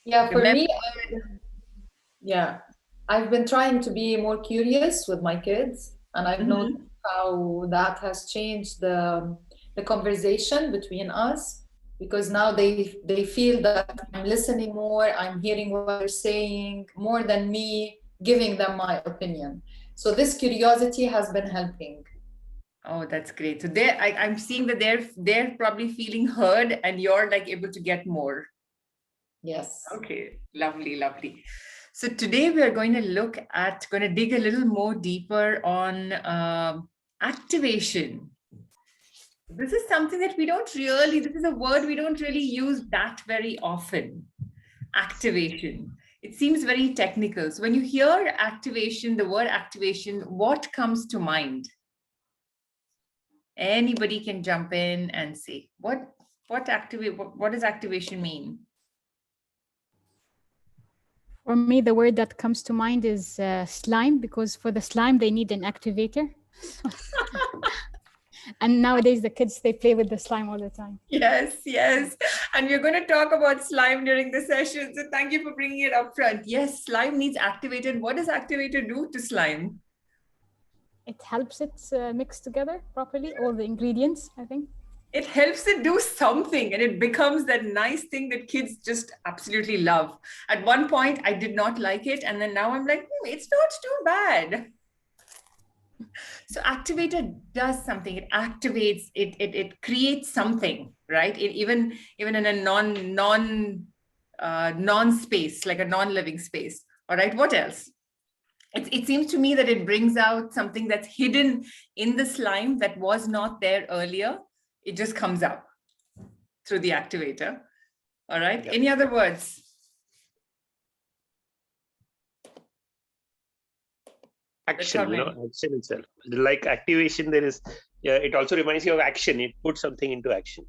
Yeah, for Remember? me, yeah, I've been trying to be more curious with my kids, and I've noticed Mhm. how that has changed the conversation between us because now they feel that I'm listening more, I'm hearing what they're saying more than me giving them my opinion. So this curiosity has been helping. Oh, that's great. So I'm seeing that they're probably feeling heard, and you're like able to get more. Yes. Okay, lovely, lovely. So today we are going to dig a little more deeper on activation. This is something that this is a word we don't really use that very often. Activation. It seems very technical. So when you hear activation, the word activation, what comes to mind? Anybody can jump in and say, what does activation mean? For me, the word that comes to mind is slime, because for the slime, they need an activator. And nowadays, the kids, they play with the slime all the time. Yes, yes. And we're going to talk about slime during the session. So thank you for bringing it up front. Yes, slime needs activated. What does activator do to slime? It helps it mix together properly, all the ingredients, I think. It helps it do something, and it becomes that nice thing that kids just absolutely love. At one point, I did not like it. And then now I'm like, it's not too bad. So activator does something. It activates, it creates something, right? Even in a non space, like a non-living space. All right, what else? It seems to me that it brings out something that's hidden in the slime that was not there earlier. It just comes out through the activator. All right. Yeah. Any other words? Action, action itself. Like activation, there is, yeah, it also reminds you of action. It puts something into action.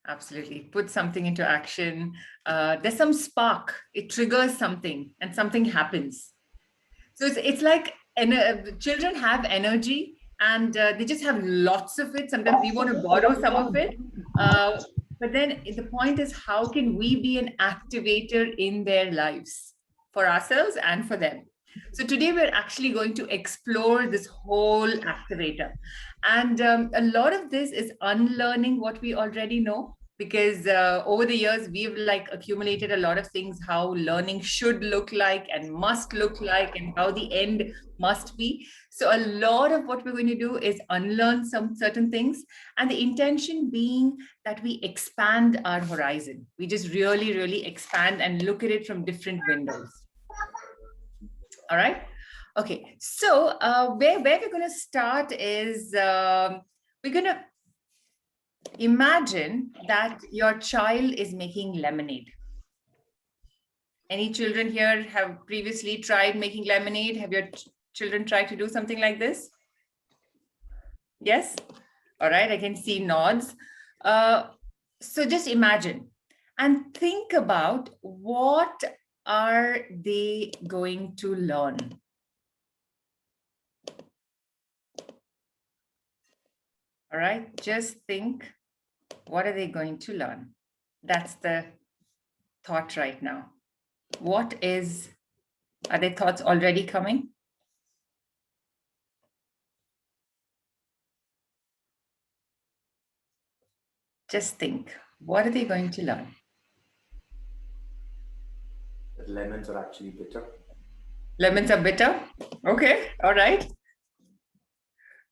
Absolutely. Put something into action. There's some spark. It triggers something and something happens. So it's like children have energy and they just have lots of it. Sometimes we want to borrow some of it. But then the point is, how can we be an activator in their lives for ourselves and for them? So today we're actually going to explore this whole activator. And a lot of this is unlearning what we already know, because over the years we've like accumulated a lot of things, how learning should look like and must look like and how the end must be. So a lot of what we're going to do is unlearn some certain things, and the intention being that we expand our horizon. We just really, really expand and look at it from different windows. All right. Okay. So where we're going to start is we're going to imagine that your child is making lemonade. Any children here have previously tried making lemonade? Have your children tried to do something like this? Yes? All right. I can see nods. So just imagine and think about, what are they going to learn? All right, just think, what are they going to learn? That's the thought right now. Are their thoughts already coming? Just think, what are they going to learn? That lemons are actually bitter. Lemons are bitter? Okay, all right.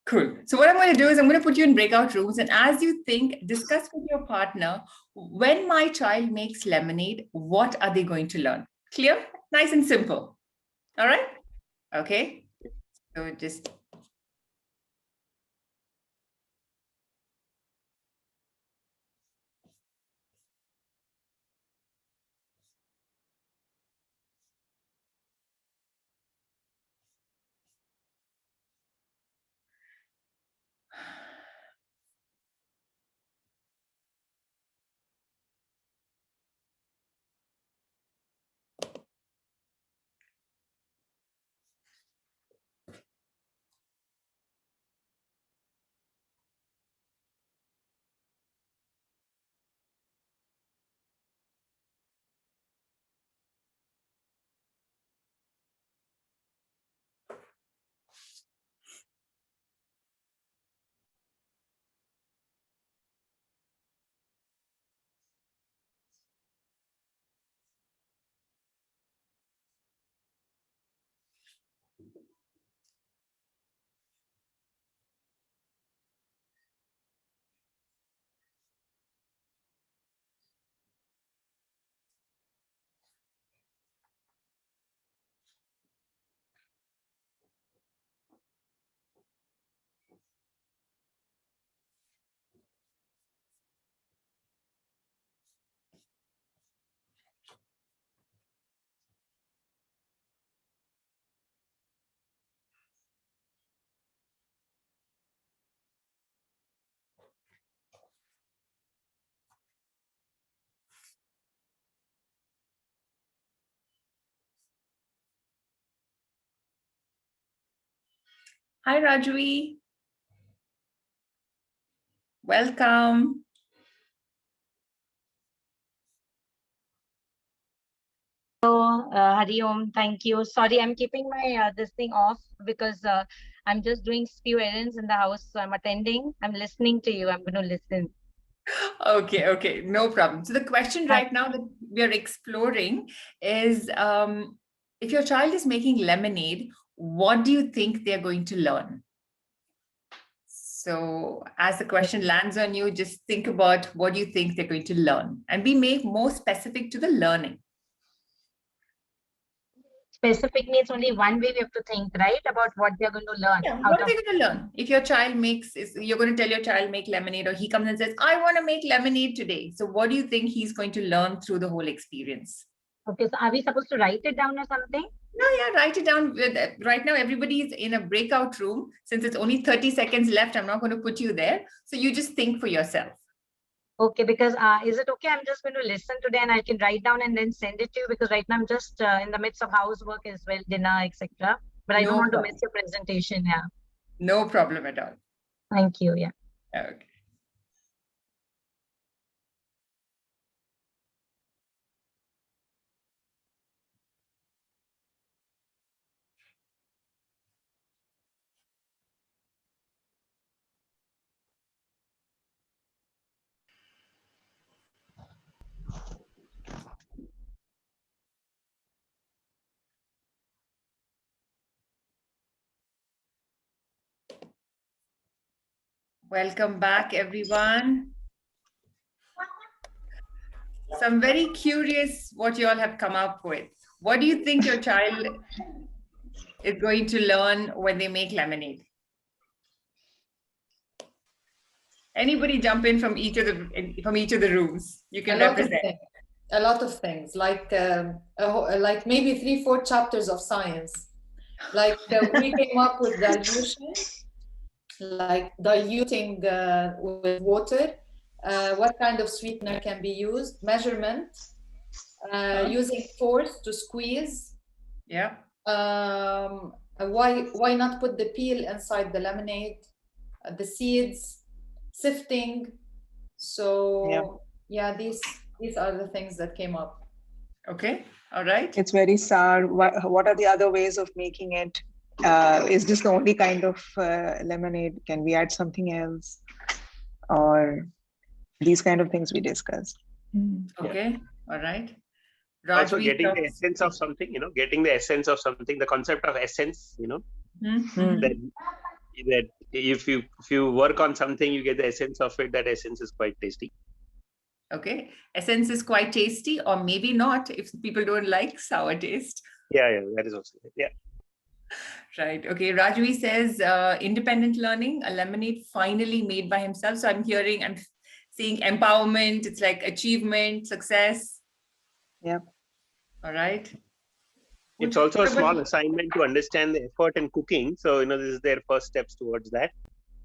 Cool. So what I'm going to do is I'm going to put you in breakout rooms, and as you think, discuss with your partner, when my child makes lemonade, what are they going to learn? Clear? Nice and simple. All right? Okay. So just Hi, Rajvi. Welcome. Hari Om, thank you. Sorry, I'm keeping my this thing off because I'm just doing few errands in the house. So I'm attending. I'm listening to you. I'm going to listen. Okay, no problem. So the question right now that we are exploring is, if your child is making lemonade, what do you think they're going to learn? So as the question lands on you, just think about what do you think they're going to learn, and be more specific to the learning. Specific means only one way we have to think, right? About what they're going to learn. Yeah, what are they going to learn? If your child you're going to tell your child make lemonade, or he comes and says, I want to make lemonade today. So what do you think he's going to learn through the whole experience? Okay, so are we supposed to write it down or something? No, yeah, write it down. Right now, everybody is in a breakout room. Since it's only 30 seconds left, I'm not going to put you there. So you just think for yourself. Okay, because is it okay? I'm just going to listen today and I can write down and then send it to you, because right now I'm just in the midst of housework as well, dinner, etc. But I don't want to miss your presentation. Yeah. No problem at all. Thank you. Yeah. Okay. Welcome back, everyone. So I'm very curious what you all have come up with. What do you think your child is going to learn when they make lemonade? Anybody jump in from each of the rooms? You can represent. A lot of things, like maybe 3-4 chapters of science. Like we came up with dilution, like diluting with water, what kind of sweetener can be used, measurement, using force to squeeze. Yeah. Why not put the peel inside the lemonade, the seeds, sifting. So yeah, these are the things that came up. Okay, all right. It's very sour. What are the other ways of making it? Is this the only kind of lemonade? Can we add something else? Or these kind of things we discussed. Okay, all right. Also getting the essence of something, getting the essence of something, the concept of essence, that if you work on something, you get the essence of it. That essence is quite tasty. Okay, essence is quite tasty, or maybe not if people don't like sour taste. Yeah, that is also Right. Okay. Rajvi says independent learning, a lemonade finally made by himself. So I'm seeing empowerment. It's like achievement, success. Yeah. All right. It's also a small assignment to understand the effort in cooking. So, this is their first steps towards that.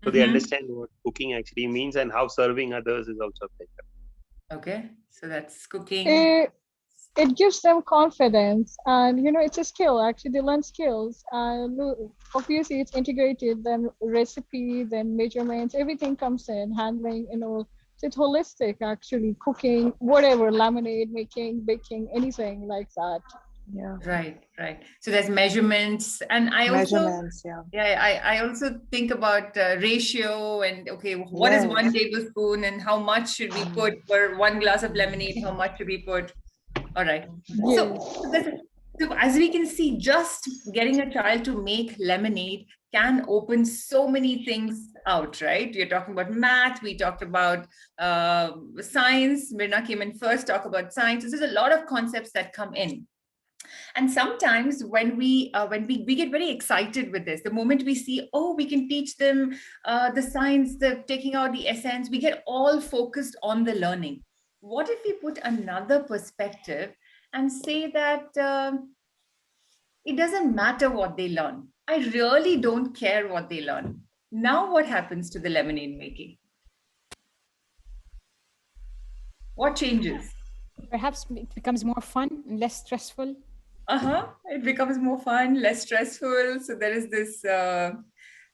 So they understand what cooking actually means, and how serving others is also a pleasure. Okay. So that's cooking. It gives them confidence, and it's a skill. Actually, they learn skills, and obviously it's integrated. Then recipe, then measurements, everything comes in, handling, so it's holistic. Actually, cooking, whatever, lemonade making, baking, anything like that. Yeah. Right. So there's measurements, and I also I also think about ratio, and what is 1 tablespoon, and how much should we put for 1 glass of lemonade? How much should we put? All right. So as we can see, just getting a child to make lemonade can open so many things out, right? We're talking about math. We talked about science. Mirna came in first, talk about science. There's a lot of concepts that come in. And sometimes when we get very excited with this, the moment we see, we can teach them the science, taking out the essence, we get all focused on the learning. What if we put another perspective and say that it doesn't matter what they learn? I really don't care what they learn. Now what happens to the lemonade making? What changes? Perhaps it becomes more fun and less stressful. It becomes more fun, less stressful. So there is this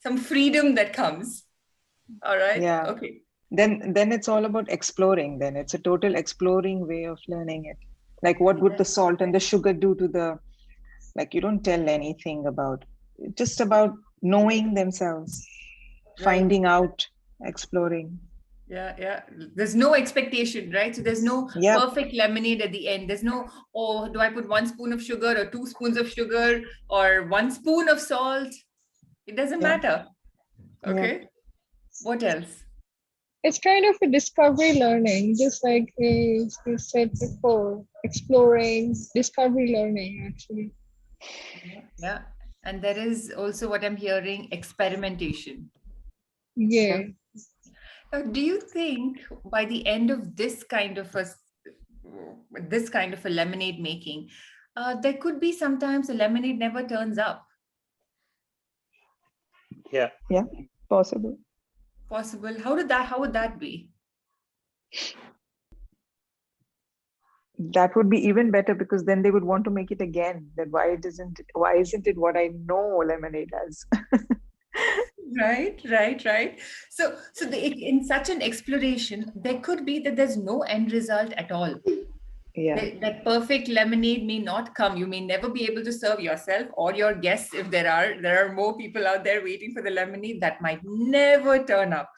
some freedom that comes. All right. Yeah. Okay. Then it's all about exploring. Then it's a total exploring way of learning it. Like what would the salt and the sugar do to the, like you don't tell anything about, just about knowing themselves, finding out, exploring. Yeah. There's no expectation, right? So there's no perfect lemonade at the end. There's no, oh, do I put 1 spoon of sugar or 2 spoons of sugar or 1 spoon of salt? It doesn't matter. Okay. What else? It's kind of a discovery learning, just like we said before, exploring, discovery learning, actually. Yeah. And there is also what I'm hearing, experimentation. Yeah. Now, do you think by the end of this kind of a lemonade making, there could be sometimes a lemonade never turns up? Yeah, possible. How would that be? That would be even better, because then they would want to make it again. That why isn't it what I know lemonade as? Right. So in such an exploration, there could be that there's no end result at all. Yeah. That perfect lemonade may not come. You may never be able to serve yourself or your guests, if there are more people out there waiting for the lemonade, that might never turn up.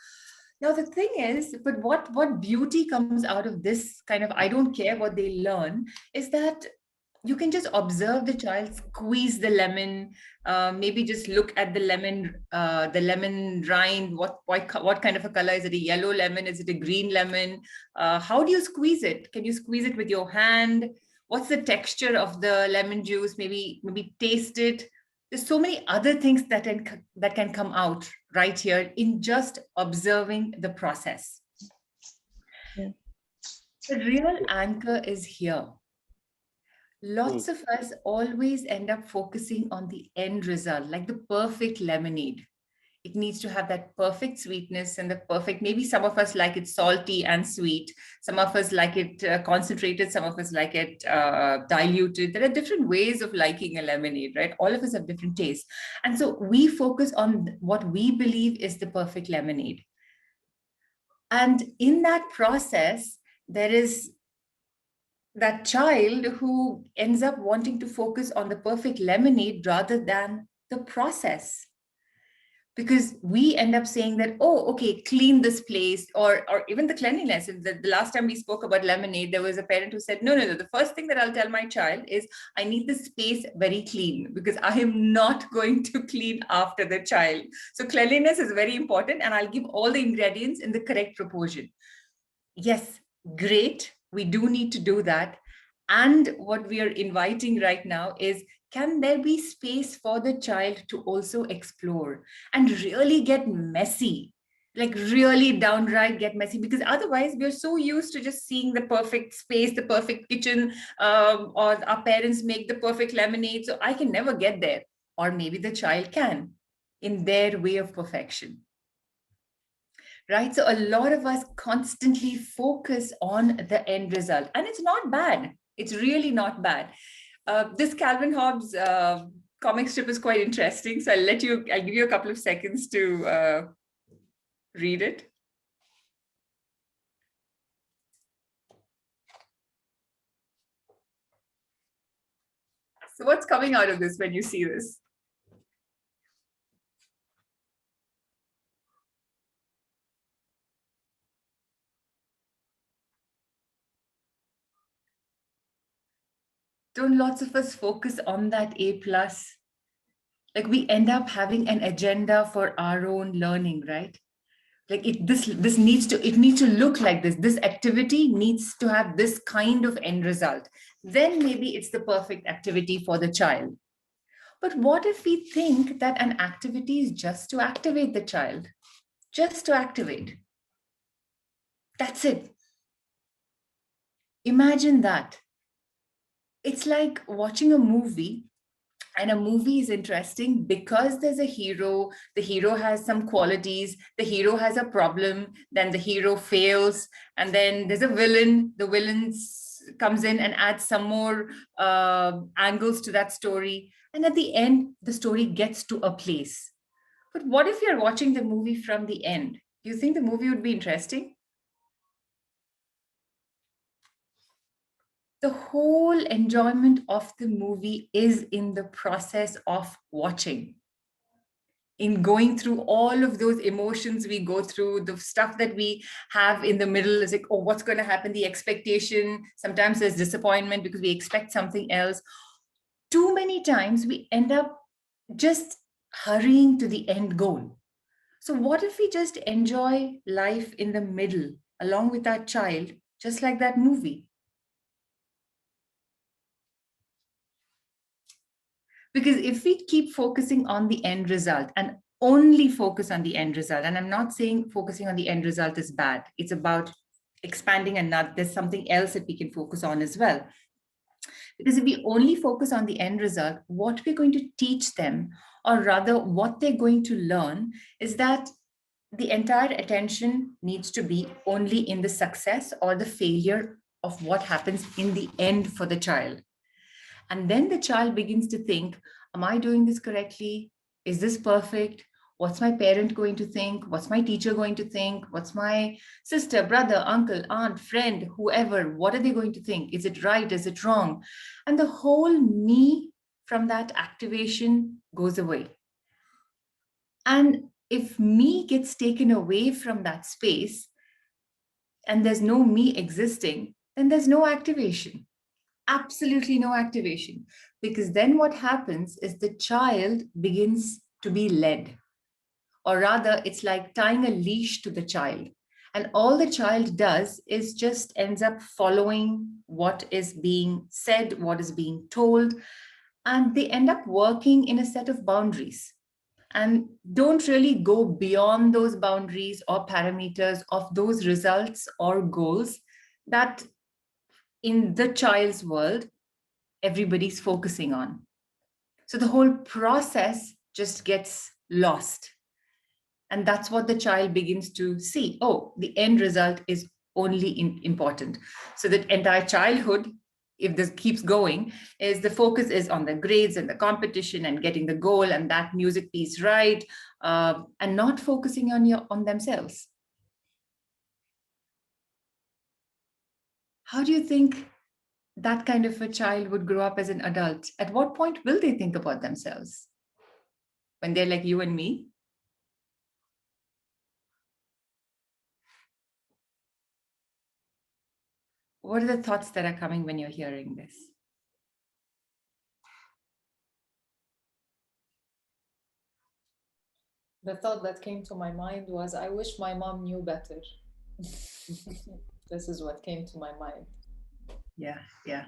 Now the thing is, but what beauty comes out of this kind of, I don't care what they learn, is that you can just observe the child squeeze the lemon, maybe just look at the lemon rind. What kind of a color is it? A yellow lemon? Is it a green lemon? How do you squeeze it? Can you squeeze it with your hand? What's the texture of the lemon juice? Maybe taste it. There's so many other things that can come out right here in just observing the process. Yeah. The real anchor is here. Lots of us always end up focusing on the end result, like the perfect lemonade. It needs to have that perfect sweetness and the perfect, maybe some of us like it salty and sweet. Some of us like it concentrated. Some of us like it diluted. There are different ways of liking a lemonade, right? All of us have different tastes. And so we focus on what we believe is the perfect lemonade. And in that process, there is that child who ends up wanting to focus on the perfect lemonade rather than the process. Because we end up saying that, oh, okay, clean this place, or even the cleanliness. The last time we spoke about lemonade, there was a parent who said, no, the first thing that I'll tell my child is I need the space very clean, because I am not going to clean after the child. So cleanliness is very important, and I'll give all the ingredients in the correct proportion. Yes, great. We do need to do that. And what we are inviting right now is, can there be space for the child to also explore and really get messy? Like really downright get messy, because otherwise we're so used to just seeing the perfect space, the perfect kitchen, or our parents make the perfect lemonade. So I can never get there. Or maybe the child can in their way of perfection. Right? So a lot of us constantly focus on the end result, and it's not bad. It's really not bad. This Calvin Hobbes comic strip is quite interesting. So I'll give you a couple of seconds to read it. So what's coming out of this when you see this? Don't lots of us focus on that A+? Like we end up having an agenda for our own learning, right? Like this needs to look like this. This activity needs to have this kind of end result. Then maybe it's the perfect activity for the child. But what if we think that an activity is just to activate the child? Just to activate. That's it. Imagine that. It's like watching a movie, and a movie is interesting because there's a hero. The hero has some qualities. The hero has a problem. Then the hero fails. And then there's a villain. The villain comes in and adds some more angles to that story. And at the end, the story gets to a place. But what if you're watching the movie from the end? Do you think the movie would be interesting? The whole enjoyment of the movie is in the process of watching, in going through all of those emotions we go through, the stuff that we have in the middle is like, oh, what's going to happen? The expectation. Sometimes there's disappointment because we expect something else. Too many times we end up just hurrying to the end goal. So what if we just enjoy life in the middle along with our child, just like that movie? Because if we keep focusing on the end result and only focus on the end result, and I'm not saying focusing on the end result is bad, it's about expanding and not, there's something else that we can focus on as well. Because if we only focus on the end result, what we're going to teach them, or rather what they're going to learn, is that the entire attention needs to be only in the success or the failure of what happens in the end for the child. And then the child begins to think, am I doing this correctly? Is this perfect? What's my parent going to think? What's my teacher going to think? What's my sister, brother, uncle, aunt, friend, whoever? What are they going to think? Is it right? Is it wrong? And the whole me from that activation goes away. And if me gets taken away from that space and there's no me existing, then there's no activation. Absolutely no activation. Because then what happens is the child begins to be led. Or rather, it's like tying a leash to the child. And all the child does is just ends up following what is being said, what is being told. And they end up working in a set of boundaries and don't really go beyond those boundaries or parameters of those results or goals that in the child's world, everybody's focusing on. So the whole process just gets lost. And that's what the child begins to see. Oh, the end result is only important. So that entire childhood, if this keeps going, is the focus is on the grades and the competition and getting the goal and that music piece right, and not focusing on themselves. How do you think that kind of a child would grow up as an adult? At what point will they think about themselves? When they're like you and me? What are the thoughts that are coming when you're hearing this? The thought that came to my mind was, I wish my mom knew better. This is what came to my mind. Yeah, yeah.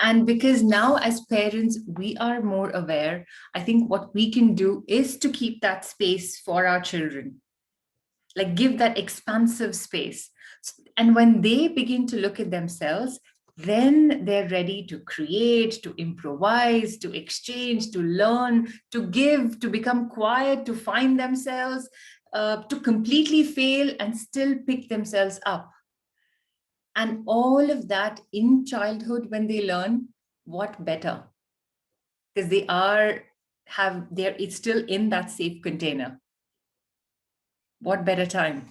And because now as parents, we are more aware, I think what we can do is to keep that space for our children. Like give that expansive space. And when they begin to look at themselves, then they're ready to create, to improvise, to exchange, to learn, to give, to become quiet, to find themselves, to completely fail and still pick themselves up. And all of that in childhood, when they learn, what better? Because it's still in that safe container. What better time?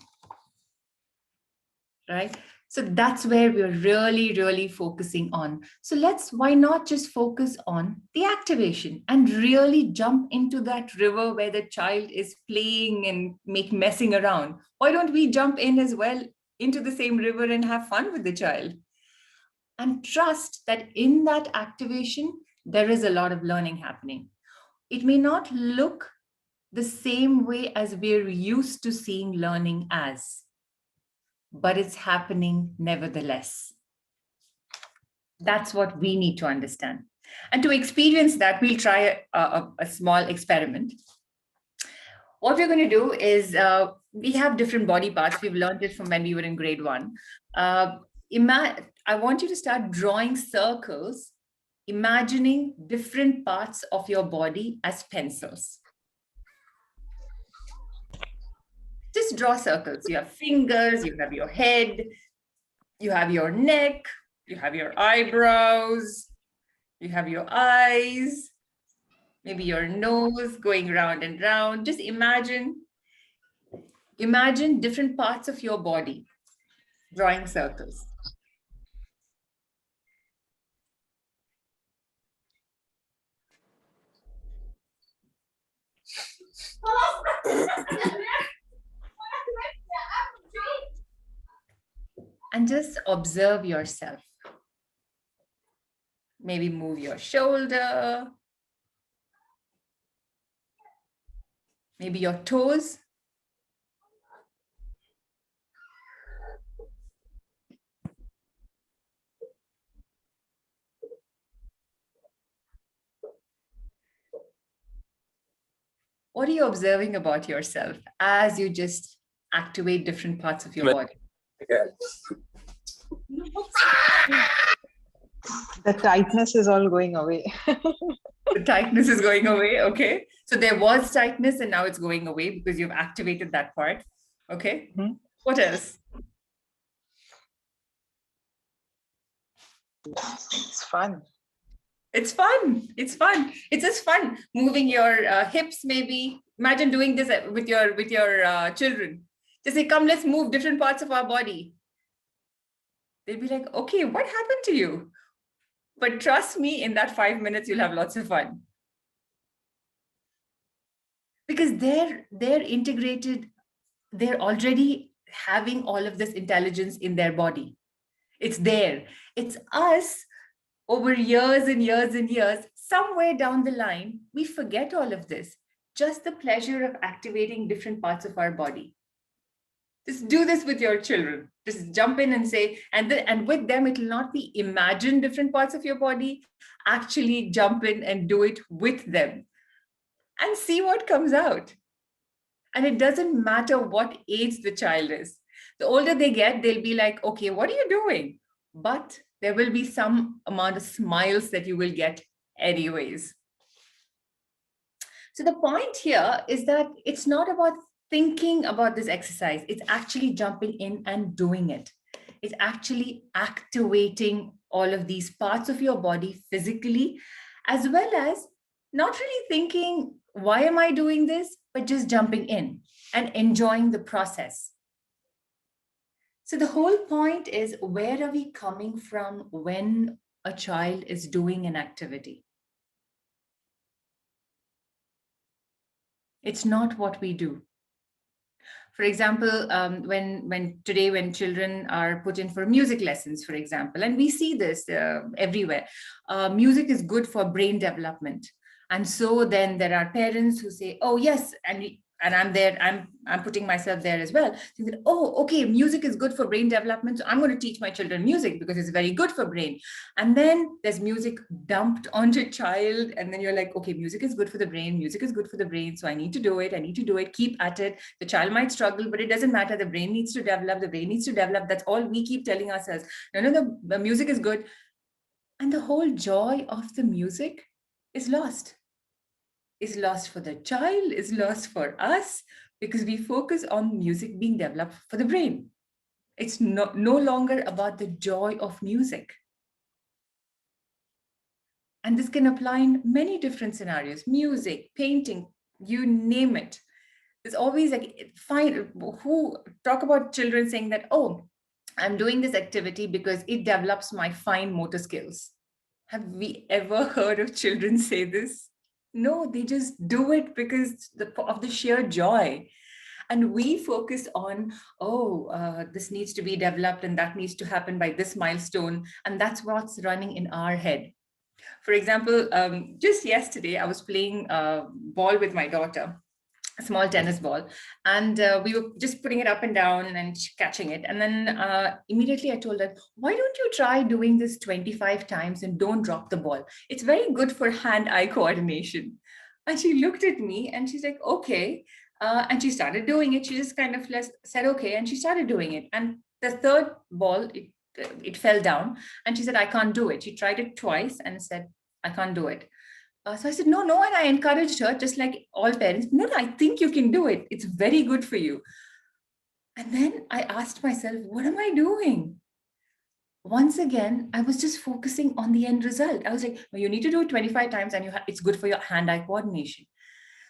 Right? So that's where we're really, really focusing on. So why not just focus on the activation and really jump into that river where the child is playing and messing around? Why don't we jump in as well into the same river and have fun with the child? And trust that in that activation, there is a lot of learning happening. It may not look the same way as we're used to seeing learning as, but it's happening nevertheless. That's what we need to understand. And to experience that, we'll try a small experiment. What we're going to do is we have different body parts. We've learned it from when we were in grade 1. I want you to start drawing circles, imagining different parts of your body as pencils. Just draw circles. You have fingers, you have your head, you have your neck, you have your eyebrows, you have your eyes, Maybe your nose going round and round. Just imagine different parts of your body drawing circles. And just observe yourself. Maybe move your shoulder. Maybe your toes. What are you observing about yourself as you just activate different parts of your body? The tightness is all going away. The tightness is going away. Okay. So there was tightness and now it's going away because you've activated that part. Okay. Mm-hmm. What else? It's fun. It's fun. It's fun. It's just fun moving your hips. Maybe imagine doing this with your children. Just say, come, let's move different parts of our body. They'll be like, okay, what happened to you? But trust me, in that 5 minutes, you'll have lots of fun. Because they're integrated. They're already having all of this intelligence in their body. It's there. It's us. Over years and years and years, somewhere down the line, we forget all of this. Just the pleasure of activating different parts of our body. Just do this with your children. Just jump in and say, and with them, it will not be imagine different parts of your body. Actually jump in and do it with them and see what comes out. And it doesn't matter what age the child is. The older they get, they'll be like, okay, what are you doing? But there will be some amount of smiles that you will get anyways. So the point here is that it's not about thinking about this exercise. It's actually jumping in and doing it. It's actually activating all of these parts of your body physically, as well as not really thinking, why am I doing this? But just jumping in and enjoying the process. So the whole point is, where are we coming from when a child is doing an activity? It's not what we do. For example, when children are put in for music lessons, for example, and we see this everywhere, music is good for brain development. And so then there are parents who say, oh yes, and I'm there, I'm putting myself there as well. So that, oh, okay, music is good for brain development. So I'm going to teach my children music because it's very good for brain. And then there's music dumped onto a child. And then you're like, okay, music is good for the brain. Music is good for the brain. So I need to do it. Keep at it. The child might struggle, but it doesn't matter. The brain needs to develop. That's all we keep telling ourselves. No, the music is good. And the whole joy of the music is lost. Is lost for the child, is lost for us, because we focus on music being developed for the brain. It's no longer about the joy of music. And this can apply in many different scenarios: music, painting, you name it. There's always like, talk about children saying that, oh, I'm doing this activity because it develops my fine motor skills. Have we ever heard of children say this? No, they just do it because of the sheer joy. And we focus on, this needs to be developed and that needs to happen by this milestone. And that's what's running in our head. For example, just yesterday, I was playing ball with my daughter, a small tennis ball, and we were just putting it up and down and catching it. And then immediately I told her, why don't you try doing this 25 times and don't drop the ball? It's very good for hand-eye coordination. And she looked at me and she's like, okay. And she started doing it. She just kind of said, okay. And she started doing it. And the third ball, it fell down. And she said, I can't do it. She tried it twice and said, I can't do it. So I said, no. And I encouraged her, just like all parents. No, I think you can do it. It's very good for you. And then I asked myself, what am I doing? once again, I was just focusing on the end result. I was like, well, you need to do it 25 times and it's good for your hand-eye coordination.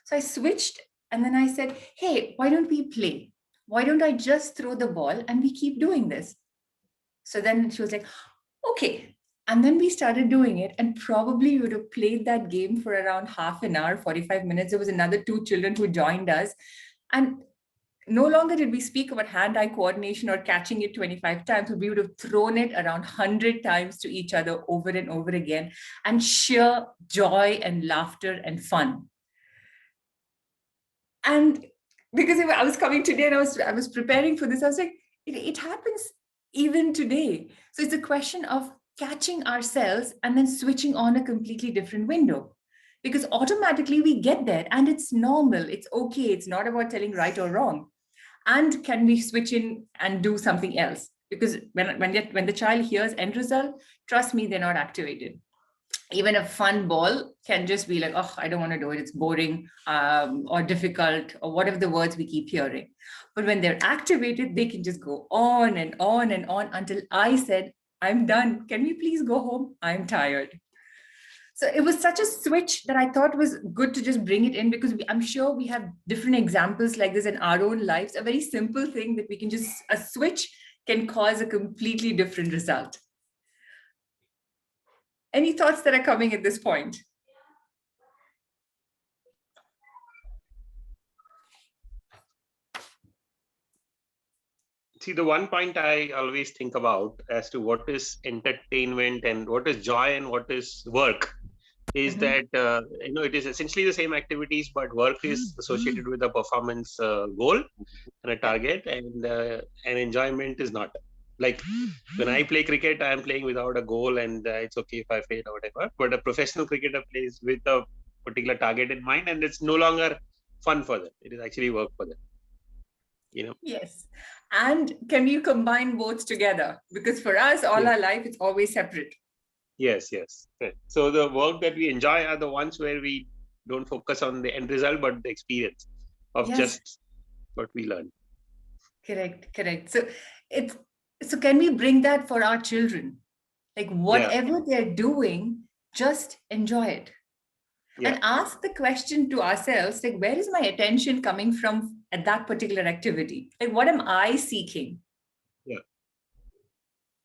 So I switched and then I said, hey, why don't we play? Why don't I just throw the ball and we keep doing this? So then she was like, okay. And then we started doing it, and probably we would have played that game for around half an hour, 45 minutes. There was another 2 children who joined us. And no longer did we speak about hand-eye coordination or catching it 25 times. We would have thrown it around 100 times to each other over and over again, and sheer joy and laughter and fun. And because I was coming today and I was preparing for this, I was like, it happens even today. So it's a question of catching ourselves and then switching on a completely different window, because automatically we get there and it's normal. It's okay. It's not about telling right or wrong. And can we switch in and do something else? Because when the child hears end result, trust me, they're not activated. Even a fun ball can just be like, oh, I don't want to do it. It's boring or difficult or whatever the words we keep hearing. But when they're activated, they can just go on and on and on until I said, I'm done. Can we please go home? I'm tired. So it was such a switch that I thought was good to just bring it in, because I'm sure we have different examples like this in our own lives. A very simple thing that we can just, a switch can cause a completely different result. Any thoughts that are coming at this point? See, the one point I always think about as to what is entertainment and what is joy and what is work is that, it is essentially the same activities, but work is associated with a performance goal and a target, and enjoyment is not. Like when I play cricket, I am playing without a goal, and it's okay if I fail or whatever. But a professional cricketer plays with a particular target in mind, and it's no longer fun for them. It is actually work for them. Yes. And can you combine both together? Because for us, all our life, it's always separate. Yes. Right. So the work that we enjoy are the ones where we don't focus on the end result, but the experience of just what we learn. Correct. So can we bring that for our children? Like whatever they're doing, just enjoy it. And ask the question to ourselves, like, where is my attention coming from at that particular activity? Like, what am I seeking?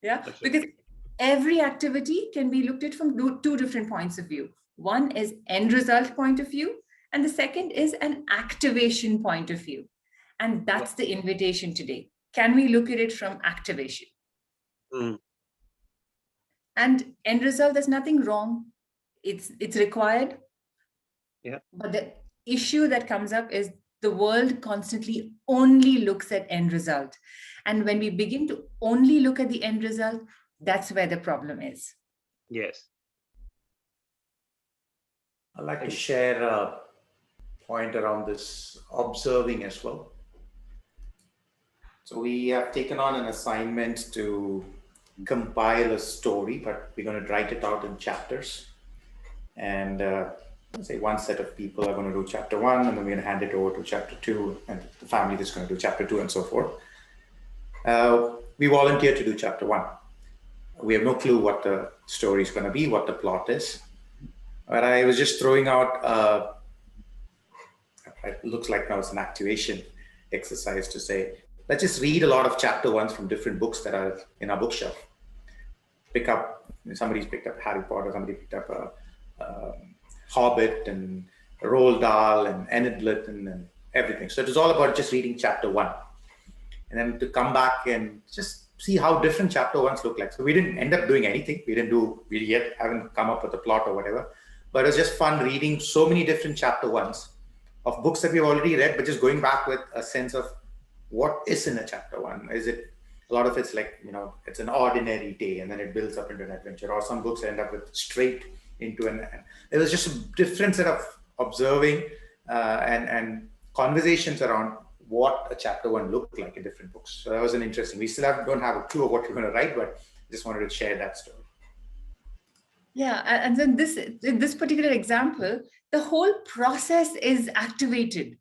Yeah. Because every activity can be looked at from 2 different points of view. One is end result point of view, and the second is an activation point of view. And that's the invitation today. Can we look at it from activation? And end result, there's nothing wrong. It's required. But the issue that comes up is the world constantly only looks at end result. And when we begin to only look at the end result, that's where the problem is. Yes. I'd like to share a point around this observing as well. So we have taken on an assignment to compile a story, but we're going to write it out in chapters. And let's say one set of people are going to do chapter 1, and then we're going to hand it over to chapter 2, and the family is going to do chapter 2, and so forth. We volunteer to do chapter 1. We have no clue what the story is going to be, what the plot is. But I was just throwing out, it looks like now it's an activation exercise to say, let's just read a lot of chapter 1s from different books that are in our bookshelf. Somebody's picked up Harry Potter, somebody picked up Hobbit and Roald Dahl and Enid Blyton and everything. So it was all about just reading chapter 1. And then to come back and just see how different chapter 1s look like. So we didn't end up doing anything. We yet haven't come up with a plot or whatever. But it was just fun reading so many different chapter 1s of books that we've already read, but just going back with a sense of what is in a chapter 1. Is it, a lot of it's like, it's an ordinary day and then it builds up into an adventure, or some books end up with straight into it was just a different set of observing and conversations around what a chapter 1 looked like in different books. So that was an interesting, we still don't have a clue of what we're going to write, but just wanted to share that story. Yeah, and then in this particular example, the whole process is activated.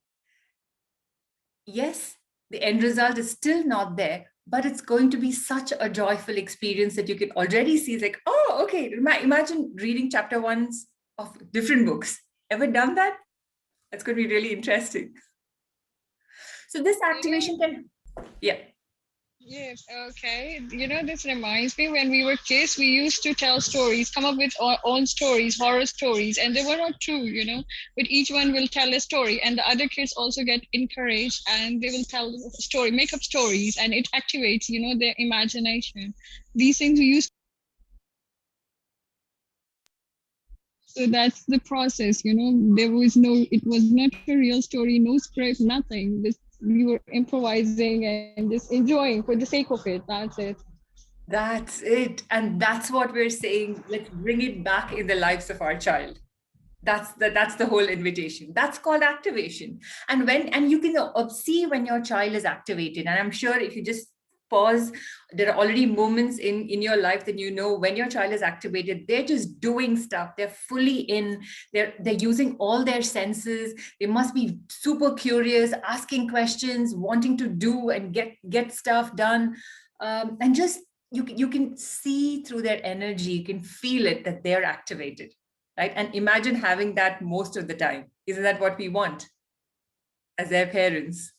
Yes, the end result is still not there, but it's going to be such a joyful experience that you can already see, like, oh, okay, imagine reading chapter ones of different books. Ever done that? That's going to be really interesting. So this activation can, yeah. Yes, okay. This reminds me, when we were kids, we used to tell stories, come up with our own stories, horror stories, and they were not true, but each one will tell a story, and the other kids also get encouraged, and they will tell a story, make up stories, and it activates, their imagination. These things we used. So that's the process, there was it was not a real story, no script, nothing. We were improvising and just enjoying for the sake of it. That's it. That's it. And that's what we're saying. Let's bring it back in the lives of our child. That's the whole invitation. That's called activation. And you can see when your child is activated. And I'm sure if you just pause, there are already moments in your life that when your child is activated, they're just doing stuff, they're fully in, they're using all their senses, they must be super curious, asking questions, wanting to do and get stuff done, and just you can see through their energy, you can feel it that they're activated, right? And imagine having that most of the time. Isn't that what we want as their parents?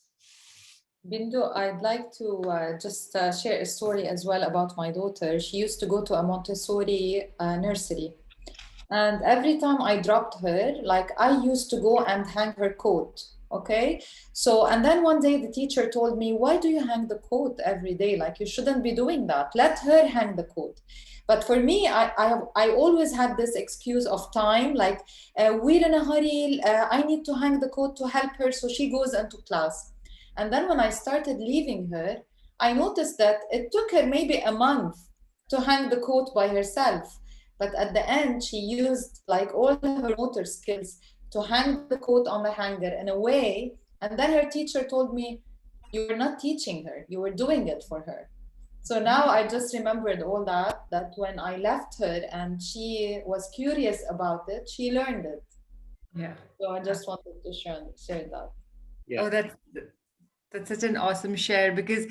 Bindhu, I'd like to just share a story as well about my daughter. She used to go to a Montessori nursery. And every time I dropped her, like I used to go and hang her coat. Okay. So, and then one day the teacher told me, why do you hang the coat every day? Like you shouldn't be doing that. Let her hang the coat. But for me, I always had this excuse of time, like we're in a hurry. I need to hang the coat to help her. So she goes into class. And then when I started leaving her, I noticed that it took her maybe a month to hang the coat by herself. But at the end, she used like all her motor skills to hang the coat on the hanger in a way. And then her teacher told me, you were not teaching her, you were doing it for her. So now I just remembered all that when I left her and she was curious about it, she learned it. Yeah. So I just wanted to share that. Yeah. Oh, that's such an awesome share, because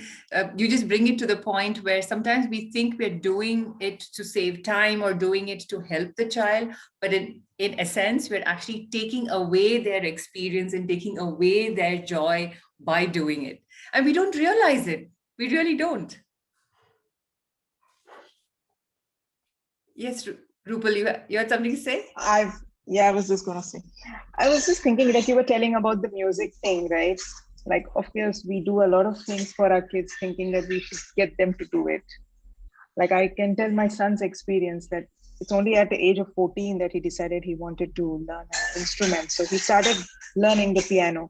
you just bring it to the point where sometimes we think we're doing it to save time or doing it to help the child, but in essence, we're actually taking away their experience and taking away their joy by doing it. And we don't realize it. We really don't. Yes, Rupal, you had something to say? I was just going to say. I was just thinking that you were telling about the music thing, right? Like, of course, we do a lot of things for our kids thinking that we should get them to do it. Like, I can tell my son's experience that it's only at the age of 14 that he decided he wanted to learn an instrument. So he started learning the piano.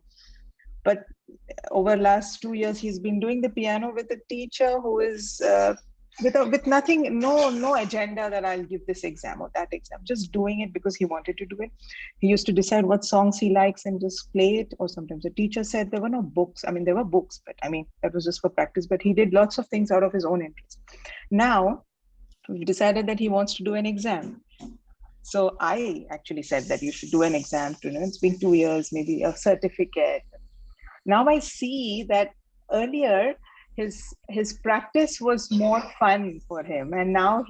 But over the last 2 years, he's been doing the piano with a teacher who is with nothing, no agenda that I'll give this exam or that exam, just doing it because he wanted to do it. He used to decide what songs he likes and just play it. Or sometimes the teacher said there were no books. I mean, there were books, but I mean, that was just for practice, but he did lots of things out of his own interest. Now, we decided that he wants to do an exam. So I actually said that you should do an exam too. It's been 2 years, maybe a certificate. Now I see that earlier, his practice was more fun for him. And now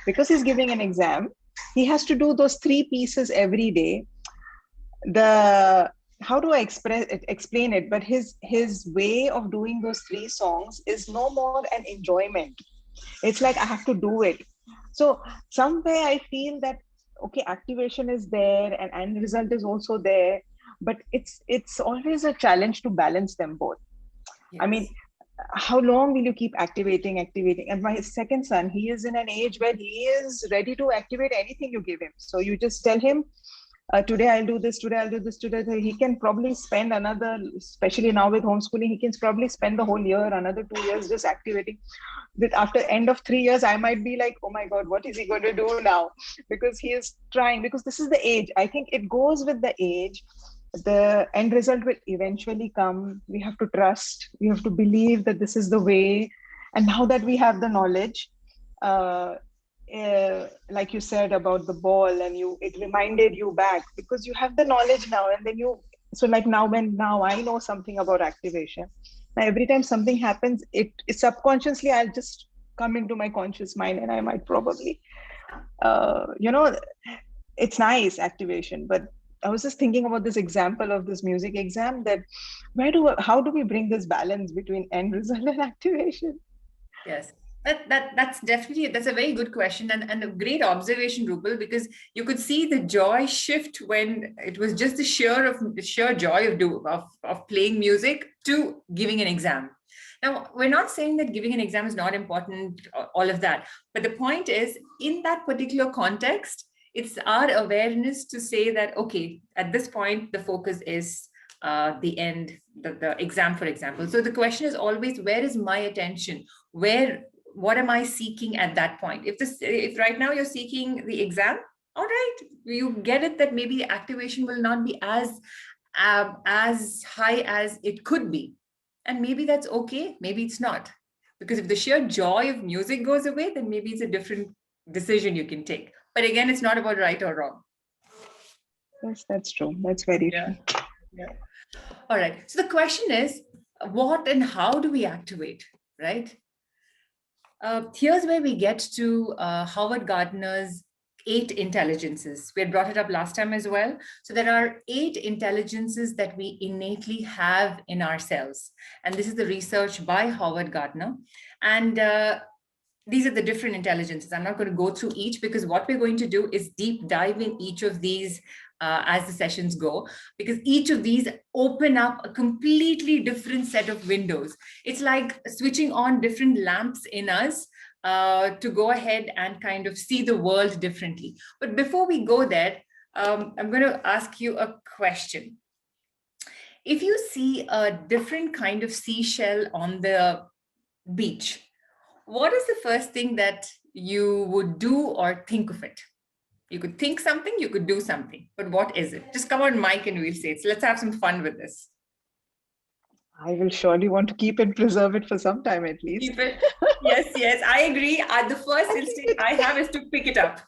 because he's giving an exam, he has to do those 3 pieces every day. How do I explain it? But his way of doing those 3 songs is no more an enjoyment. It's like I have to do it. So somewhere I feel that, okay, activation is there and end result is also there, but it's always a challenge to balance them both. Yes. I mean, how long will you keep activating? And my second son, he is in an age where he is ready to activate anything you give him. So you just tell him, today I'll do this, today I'll do this, today. He can probably spend another, especially now with homeschooling, he can probably spend the whole year, another 2 years just activating. That after end of 3 years, I might be like, oh my God, what is he going to do now? Because he is trying, because this is the age. I think it goes with the age. The end result will eventually come. We have to trust. We have to believe that this is the way. And now that we have the knowledge, like you said about the ball, and it reminded you back because you have the knowledge now. And then so like now I know something about activation, Now, every time something happens, it subconsciously, I'll just come into my conscious mind, and I might probably, it's nice activation. But I was just thinking about this example of this music exam, that how do we bring this balance between end result and activation? Yes. That's definitely, that's a very good question, and a great observation, Rupal, because you could see the joy shift when it was just the sheer joy of playing music to giving an exam. Now, we're not saying that giving an exam is not important, all of that, but the point is, in that particular context, it's our awareness to say that, okay, at this point, the focus is the end, the exam, for example. So the question is always, where is my attention? What am I seeking at that point? If right now you're seeking the exam, all right, you get it that maybe activation will not be as high as it could be. And maybe that's okay, maybe it's not. Because if the sheer joy of music goes away, then maybe it's a different decision you can take. But again, it's not about right or wrong. Yes, that's true. That's very true. Yeah. All right. So the question is, what and how do we activate, right? Here's where we get to Howard Gardner's 8 intelligences. We had brought it up last time as well. So there are 8 intelligences that we innately have in ourselves. And this is the research by Howard Gardner. And these are the different intelligences. I'm not going to go through each, because what we're going to do is deep dive in each of these as the sessions go, because each of these open up a completely different set of windows. It's like switching on different lamps in us to go ahead and kind of see the world differently. But before we go there, I'm going to ask you a question. If you see a different kind of seashell on the beach, what is the first thing that you would do or think of it? You could think something, you could do something, but what is it? Just come on mic and we'll say it. So let's have some fun with this. I will surely want to keep and preserve it for some time at least. Keep it. Yes, I agree. The first instinct I have is to pick it up.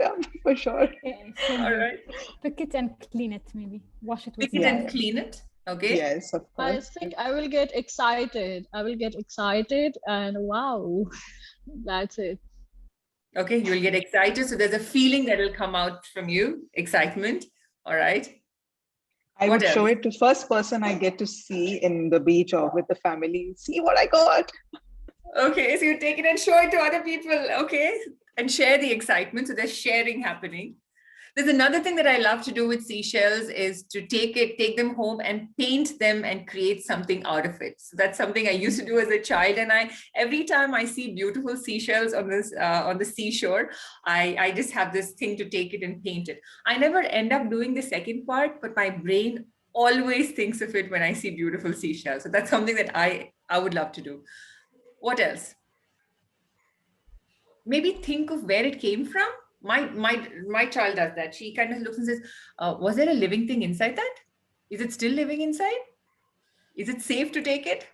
Yeah, for sure. Okay, All right. Pick it and clean it, maybe. Wash it with Pick it and clean it. Okay. Yes, of I course. think I will get excited. And wow, that's it. Okay, you'll get excited. So there's a feeling that will come out from you, excitement. All right. I would show it to first person I get to see in the beach or with the family. See what I got. Okay, so you take it and show it to other people. Okay, and share the excitement. So there's sharing happening. There's another thing that I love to do with seashells is to take them home and paint them and create something out of it. So that's something I used to do as a child. And every time I see beautiful seashells on the seashore, I just have this thing to take it and paint it. I never end up doing the second part, but my brain always thinks of it when I see beautiful seashells. So that's something that I would love to do. What else? Maybe think of where it came from. My child does that. She kind of looks and says, was there a living thing inside that? Is it still living inside? Is it safe to take it?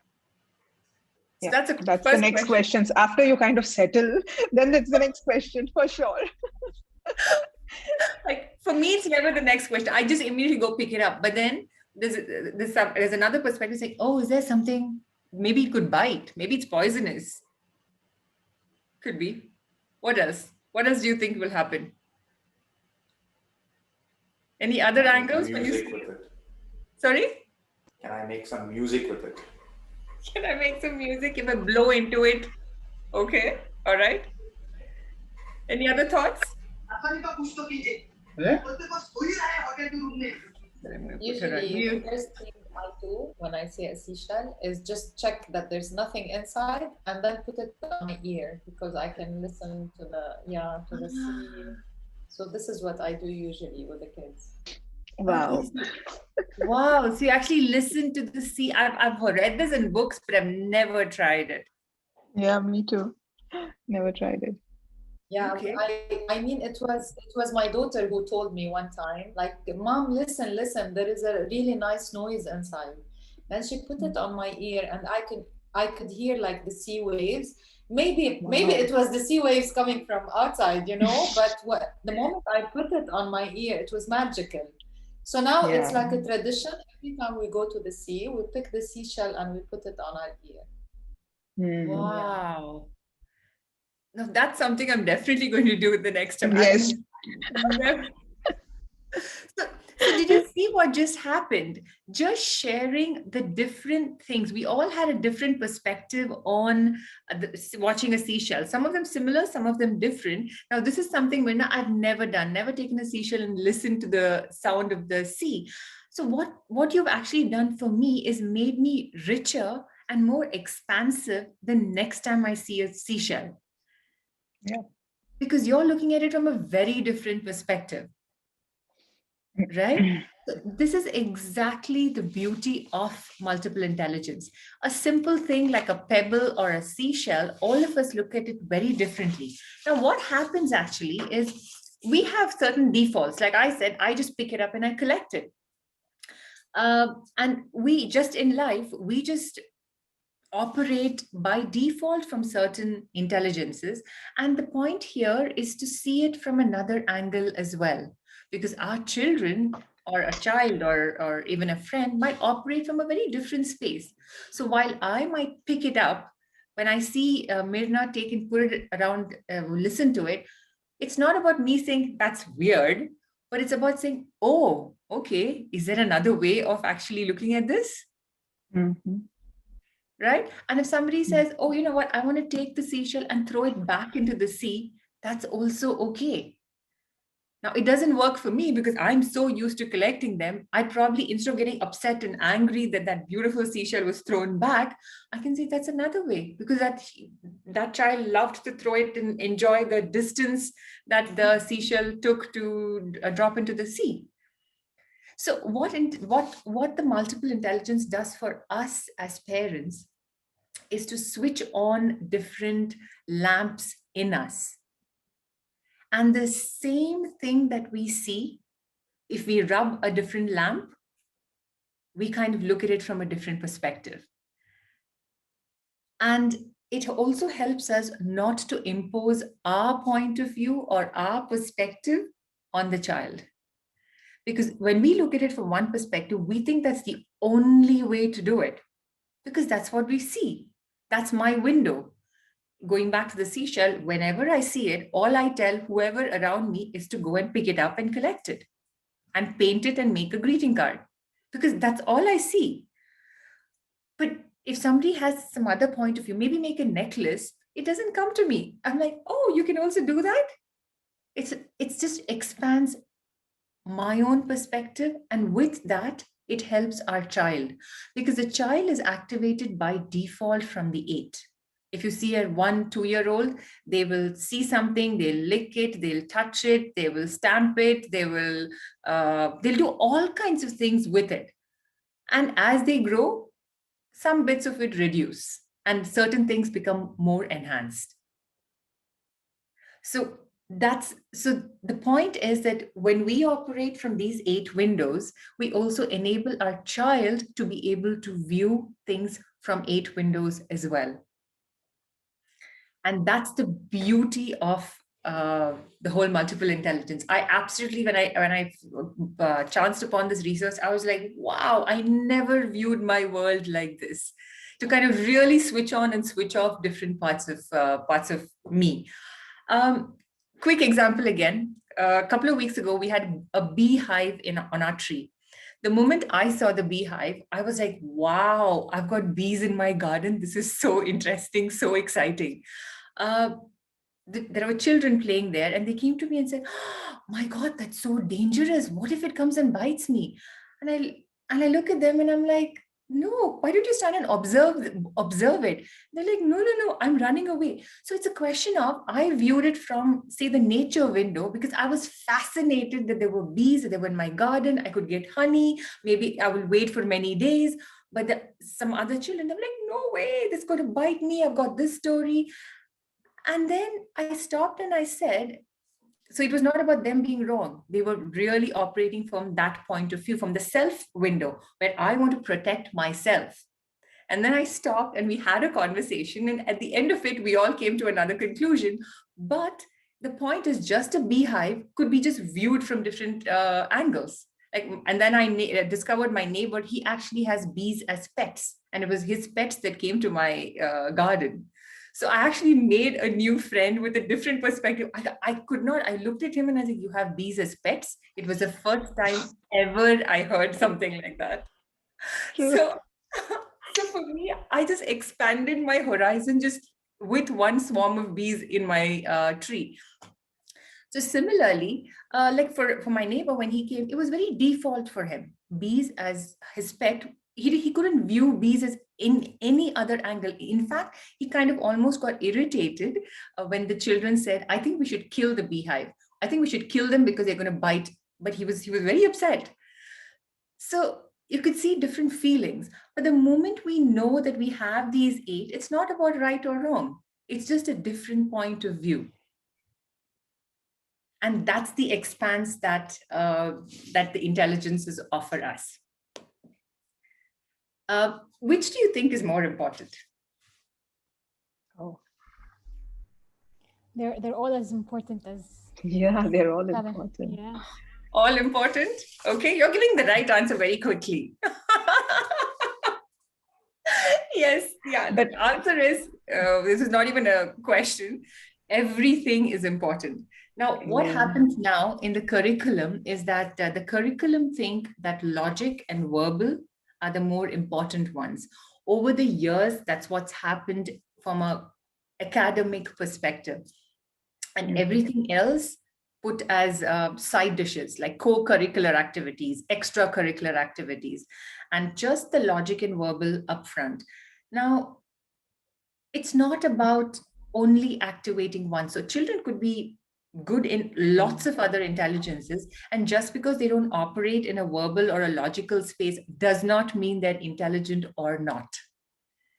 So yeah, that's the next questions. After you kind of settle, then that's the next question for sure. Like for me, it's never the next question. I just immediately go pick it up. But then there's another perspective saying, oh, is there something? Maybe it could bite. Maybe it's poisonous. Could be. What else? What else do you think will happen? Any other angles? Music with it. Sorry? Can I make some music with it? Can I make some music if I blow into it? Okay. All right. Any other thoughts? Usually, the first thing I do when I see a seashell is just check that there's nothing inside, and then put it on my ear because I can listen to the sea. So this is what I do usually with the kids. Wow. Wow. So you actually listen to the sea. I've read this in books, but I've never tried it. Yeah, me too. Never tried it. Yeah, okay. I mean, it was my daughter who told me one time, like, Mom, listen, there is a really nice noise inside. And she put it on my ear, and I could hear like the sea waves. Maybe it was the sea waves coming from outside, but the moment I put it on my ear, it was magical. So now it's Yeah. like a tradition. Every time we go to the sea, we pick the seashell and we put it on our ear. Wow. Now that's something I'm definitely going to do the next time. Yes. Never... So did you see what just happened? Just sharing the different things. We all had a different perspective on watching a seashell. Some of them similar, some of them different. Now, this is something I've never done, never taken a seashell and listened to the sound of the sea. So what you've actually done for me is made me richer and more expansive the next time I see a seashell. Yeah. Because you're looking at it from a very different perspective. Right? So this is exactly the beauty of multiple intelligence. A simple thing like a pebble or a seashell, all of us look at it very differently. Now, what happens actually is we have certain defaults. Like I said, I just pick it up and I collect it. And we just in life, we just operate by default from certain intelligences. And the point here is to see it from another angle as well. Because our children or a child or even a friend might operate from a very different space. So while I might pick it up, when I see Mirna take and put it around, listen to it, it's not about me saying that's weird, but it's about saying, oh, okay, is there another way of actually looking at this? Right? And if somebody says, oh, you know what, I want to take the seashell and throw it back into the sea, that's also okay. Now, it doesn't work for me because I'm so used to collecting them. I'd probably, instead of getting upset and angry that that beautiful seashell was thrown back, I can say that's another way, because that child loved to throw it and enjoy the distance that the seashell took to drop into the sea. So what the multiple intelligence does for us as parents is to switch on different lamps in us. And the same thing that we see, if we rub a different lamp, we kind of look at it from a different perspective. And it also helps us not to impose our point of view or our perspective on the child. Because when we look at it from one perspective, we think that's the only way to do it, because that's what we see. That's my window. Going back to the seashell, whenever I see it, all I tell whoever around me is to go and pick it up and collect it and paint it and make a greeting card, because that's all I see. But if somebody has some other point of view, maybe make a necklace, it doesn't come to me. I'm like, oh, you can also do that? It's just expands my own perspective. And with that, it helps our child, because the child is activated by default from the 8. If you see a 1-2-year-old, they will see something, they'll lick it, they'll touch it, they will stamp it, they'll do all kinds of things with it. And as they grow, some bits of it reduce and certain things become more enhanced. So the point is that when we operate from these 8 windows, we also enable our child to be able to view things from 8 windows as well. And that's the beauty of the whole multiple intelligence. I absolutely, when I chanced upon this research, I was like, wow, I never viewed my world like this. To kind of really switch on and switch off different parts of me. Quick example again. A couple of weeks ago, we had a beehive on our tree. The moment I saw the beehive, I was like, wow, I've got bees in my garden. This is so interesting, so exciting. There were children playing there, and they came to me and said, oh my God, that's so dangerous. What if it comes and bites me? And I look at them and I'm like, no, why don't you stand and observe it? They're like, no, I'm running away. So it's a question of, I viewed it from, say, the nature window, because I was fascinated that there were bees, that they were in my garden. I could get honey. Maybe I will wait for many days. But some other children, they're like, no way, this is going to bite me. I've got this story. And then I stopped and I said, so it was not about them being wrong. They were really operating from that point of view, from the self window, where I want to protect myself. And then I stopped and we had a conversation. And at the end of it, we all came to another conclusion. But the point is, just a beehive could be just viewed from different angles. And then I discovered my neighbor, he actually has bees as pets, and it was his pets that came to my garden. So I actually made a new friend with a different perspective. I looked at him and I said, you have bees as pets? It was the first time ever I heard something like that. So for me, I just expanded my horizon just with one swarm of bees in my tree. So similarly, like for my neighbor, when he came, it was very default for him. Bees as his pet. He couldn't view bees as in any other angle. In fact, he kind of almost got irritated when the children said, I think we should kill the beehive. I think we should kill them because they're going to bite. But he was very upset. So you could see different feelings. But the moment we know that we have these 8, it's not about right or wrong. It's just a different point of view. And that's the expanse that the intelligences offer us. Which do you think is more important? Oh, They're all as important as. yeah, they're all important. Yeah. All important? Okay, you're giving the right answer very quickly. Yes, yeah. But the answer is, this is not even a question. Everything is important. Now, what happens now in the curriculum is that the curriculum think that logic and verbal are the more important ones. Over the years, that's what's happened from an academic perspective. And everything else put as side dishes, like co-curricular activities, extracurricular activities, and just the logic and verbal upfront. Now, it's not about only activating one. So children could be good in lots of other intelligences, and just because they don't operate in a verbal or a logical space does not mean they're intelligent or not,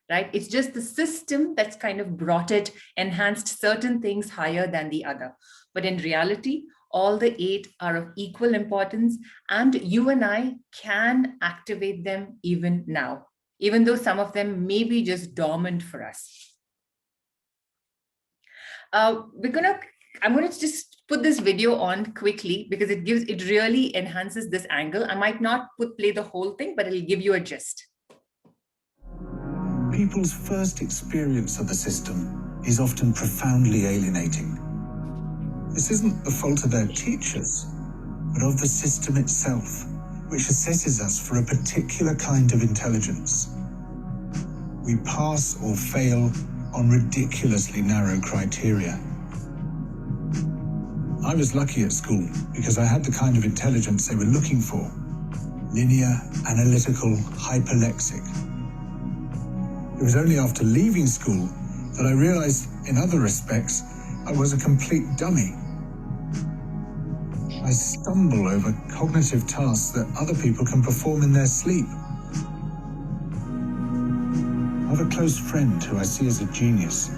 right? It's just the system that's kind of brought it, enhanced certain things higher than the other. But in reality, all the 8 are of equal importance, and you and I can activate them even now, even though some of them may be just dormant for us. I'm going to just put this video on quickly because it really enhances this angle. I might not play the whole thing, but it'll give you a gist. People's first experience of the system is often profoundly alienating. This isn't the fault of their teachers, but of the system itself, which assesses us for a particular kind of intelligence. We pass or fail on ridiculously narrow criteria. I was lucky at school because I had the kind of intelligence they were looking for: linear, analytical, hyperlexic. It was only after leaving school that I realized, in other respects, I was a complete dummy. I stumble over cognitive tasks that other people can perform in their sleep. I have a close friend who I see as a genius.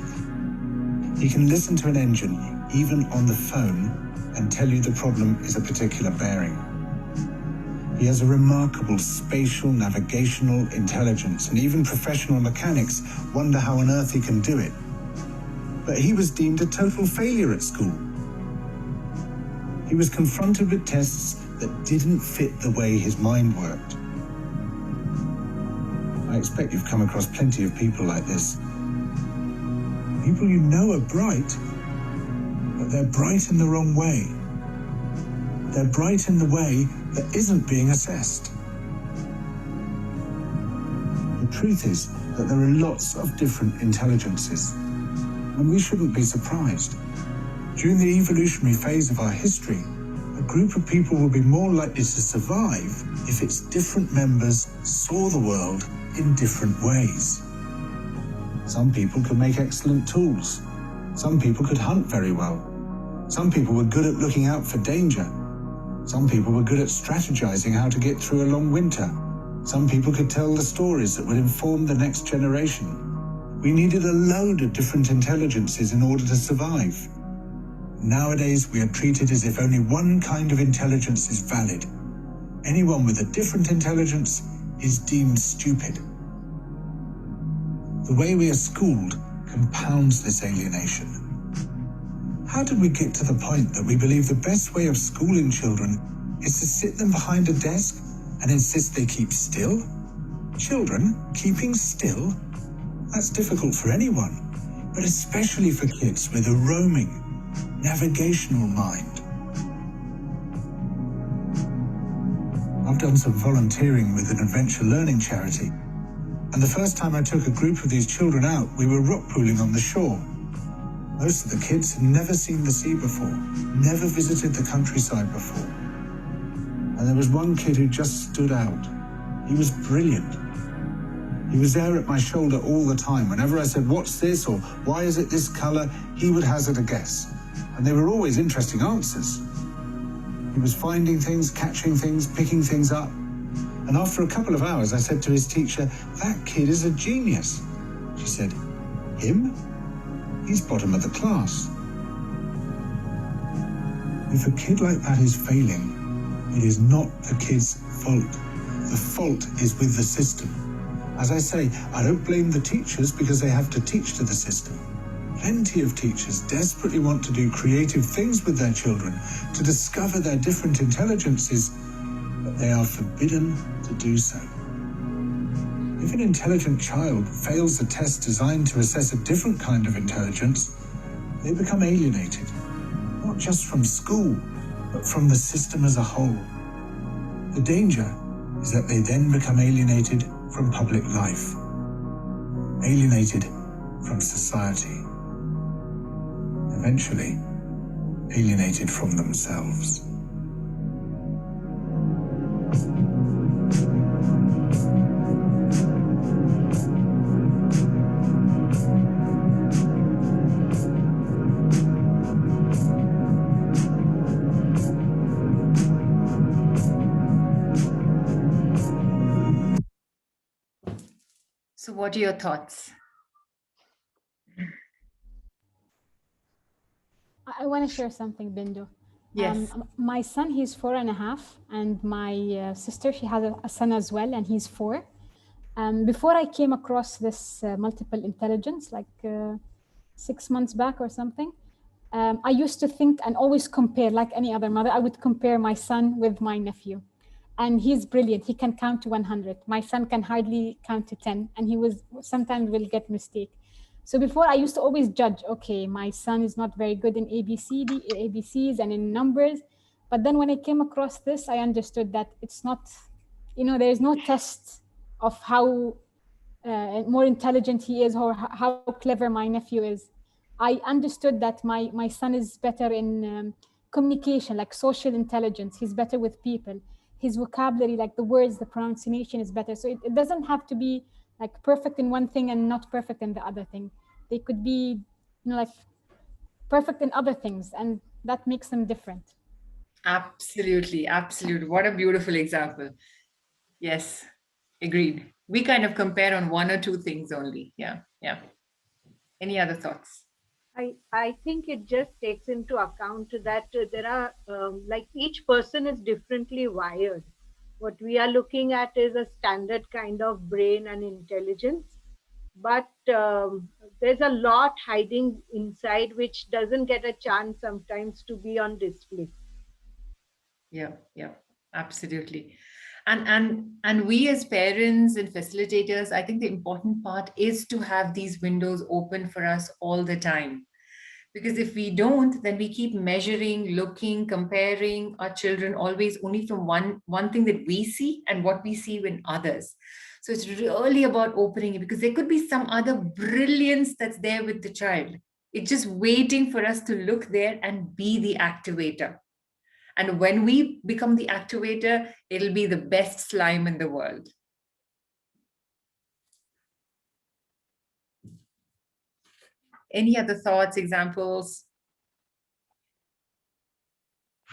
He can listen to an engine, even on the phone, and tell you the problem is a particular bearing. He has a remarkable spatial, navigational intelligence, and even professional mechanics wonder how on earth he can do it. But he was deemed a total failure at school. He was confronted with tests that didn't fit the way his mind worked. I expect you've come across plenty of people like this. People you know are bright, but they're bright in the wrong way. They're bright in the way that isn't being assessed. The truth is that there are lots of different intelligences, and we shouldn't be surprised. During the evolutionary phase of our history, a group of people will be more likely to survive if its different members saw the world in different ways. Some people could make excellent tools. Some people could hunt very well. Some people were good at looking out for danger. Some people were good at strategizing how to get through a long winter. Some people could tell the stories that would inform the next generation. We needed a load of different intelligences in order to survive. Nowadays, we are treated as if only one kind of intelligence is valid. Anyone with a different intelligence is deemed stupid. The way we are schooled compounds this alienation. How did we get to the point that we believe the best way of schooling children is to sit them behind a desk and insist they keep still? Children keeping still? That's difficult for anyone, but especially for kids with a roaming, navigational mind. I've done some volunteering with an adventure learning charity, and the first time I took a group of these children out, we were rock pooling on the shore. Most of the kids had never seen the sea before, never visited the countryside before. And there was one kid who just stood out. He was brilliant. He was there at my shoulder all the time. Whenever I said, "What's this?" or "Why is it this color?" he would hazard a guess. And they were always interesting answers. He was finding things, catching things, picking things up. And after a couple of hours, I said to his teacher, "That kid is a genius." She said, "Him? He's bottom of the class." If a kid like that is failing, it is not the kid's fault. The fault is with the system. As I say, I don't blame the teachers because they have to teach to the system. Plenty of teachers desperately want to do creative things with their children, to discover their different intelligences, but they are forbidden to do so. If an intelligent child fails a test designed to assess a different kind of intelligence, they become alienated, not just from school, but from the system as a whole. The danger is that they then become alienated from public life, alienated from society, eventually alienated from themselves. So what are your thoughts? I want to share something, Bindhu. Yes. My son, he's 4.5, and my sister, she has a son as well, and he's 4. Before I came across this multiple intelligence, like 6 months back or something, I used to think and always compare, like any other mother, I would compare my son with my nephew. And he's brilliant. He can count to 100. My son can hardly count to 10, and he was sometimes will get mistake. So before I used to always judge, okay, my son is not very good in ABCs and in numbers. But then when I came across this, I understood that it's not, there is no test of how more intelligent he is or how clever my nephew is. I understood that my son is better in communication, like social intelligence. He's better with people. His vocabulary, like the words, the pronunciation is better. So it doesn't have to be like perfect in one thing and not perfect in the other thing. They could be, like perfect in other things, and that makes them different. Absolutely. Absolutely. What a beautiful example. Yes, agreed. We kind of compare on one or two things only. Yeah. Yeah. Any other thoughts? I think it just takes into account that there are like each person is differently wired. What we are looking at is a standard kind of brain and intelligence, but there's a lot hiding inside which doesn't get a chance sometimes to be on display. Yeah, yeah, absolutely. And we as parents and facilitators, I think the important part is to have these windows open for us all the time. Because if we don't, then we keep measuring, looking, comparing our children always only from one thing that we see and what we see in others. So it's really about opening it, because there could be some other brilliance that's there with the child. It's just waiting for us to look there and be the activator. And when we become the activator, it'll be the best slime in the world. Any other thoughts, examples?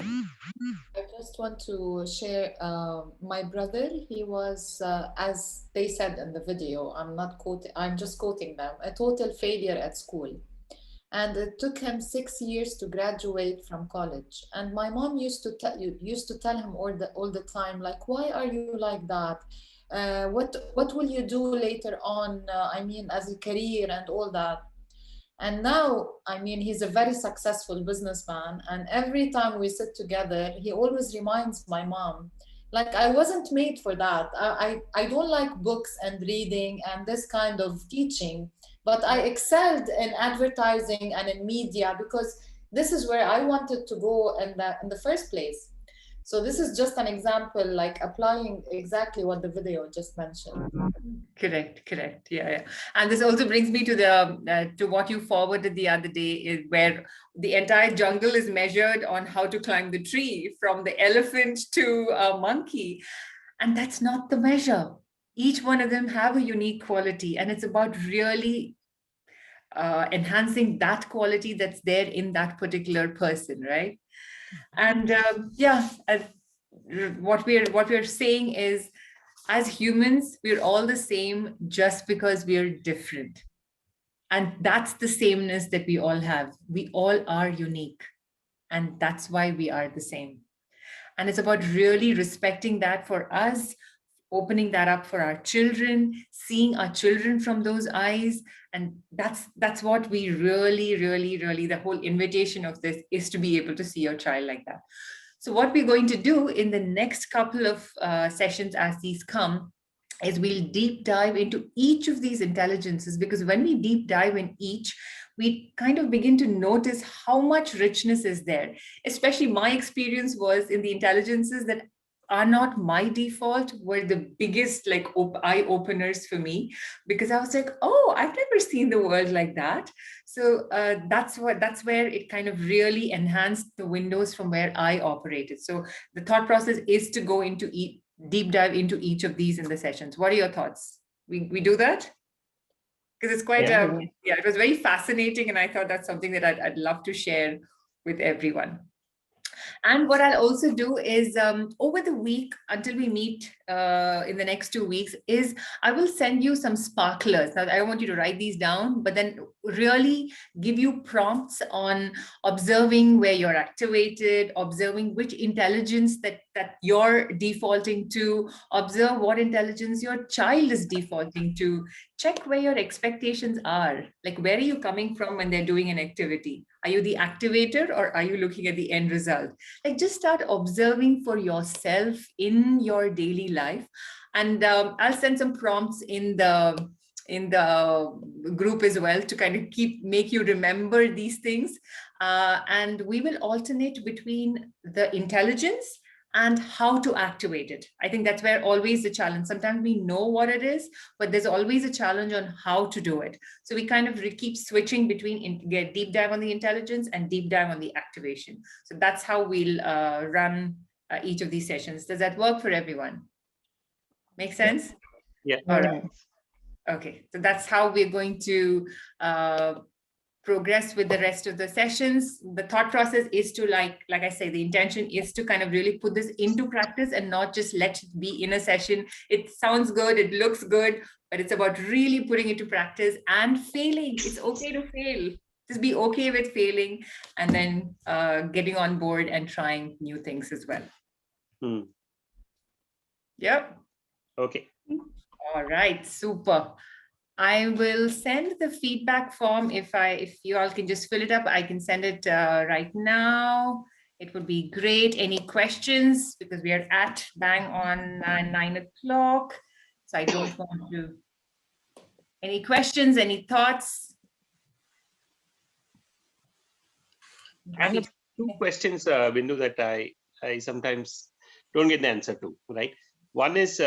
I just want to share my brother. He was, as they said in the video, I'm just quoting them, a total failure at school. And it took him 6 years to graduate from college. And my mom used to tell him all the time, like, why are you like that? What will you do later on? I mean, as a career and all that. And now, I mean, he's a very successful businessman. And every time we sit together, he always reminds my mom, like, I wasn't made for that. I don't like books and reading and this kind of teaching, but I excelled in advertising and in media because this is where I wanted to go in the first place. So this is just an example, like applying exactly what the video just mentioned. Correct. Yeah. And this also brings me to the to what you forwarded the other day, is where the entire jungle is measured on how to climb the tree, from the elephant to a monkey, and that's not the measure. Each one of them have a unique quality, and it's about really enhancing that quality that's there in that particular person, right? And what we're saying is, as humans, we're all the same just because we're different. And that's the sameness that we all have. We all are unique. And that's why we are the same. And it's about really respecting that for us, opening that up for our children, seeing our children from those eyes. And that's what we really, the whole invitation of this is to be able to see your child like that. So what we're going to do in the next couple of sessions as these come is we'll deep dive into each of these intelligences, because when we deep dive in each, we kind of begin to notice how much richness is there. Especially my experience was in the intelligences that are not my default were the biggest like eye openers for me, because I was like, oh, I've never seen the world like that. So that's where it kind of really enhanced the windows from where I operated. So the thought process is to go into deep dive into each of these in the sessions. What are your thoughts? We do that? Because it's quite it was very fascinating, and I thought that's something that I'd love to share with everyone. And what I'll also do is over the week until we meet in the next 2 weeks is I will send you some sparklers. Now, I don't want you to write these down, but then really give you prompts on observing where you're activated, observing which intelligence that you're defaulting to, observe what intelligence your child is defaulting to, check where your expectations are. Like, where are you coming from when they're doing an activity? Are you the activator or are you looking at the end result? Like, just start observing for yourself in your daily life. And I'll send some prompts in the group as well to kind of make you remember these things. And we will alternate between the intelligence and how to activate it. I think that's where always the challenge. Sometimes we know what it is, but there's always a challenge on how to do it. So we kind of keep switching between get deep dive on the intelligence and deep dive on the activation. So that's how we'll run each of these sessions. Does that work for everyone? Make sense? Yeah. All right. Okay, so that's how we're going to progress with the rest of the sessions. The thought process is to, like I say, the intention is to kind of really put this into practice and not just let it be in a session. It sounds good, it looks good, but it's about really putting it to practice and failing. It's okay to fail. Just be okay with failing, and then getting on board and trying new things as well. Yep. Okay. All right, super. I will send the feedback form. If you all can just fill it up, I can send it right now. It would be great. Any questions? Because we are at bang on 9 o'clock. So I don't want to. Any questions? Any thoughts? I have 2 questions, Bindhu, that I sometimes don't get the answer to, right? One is,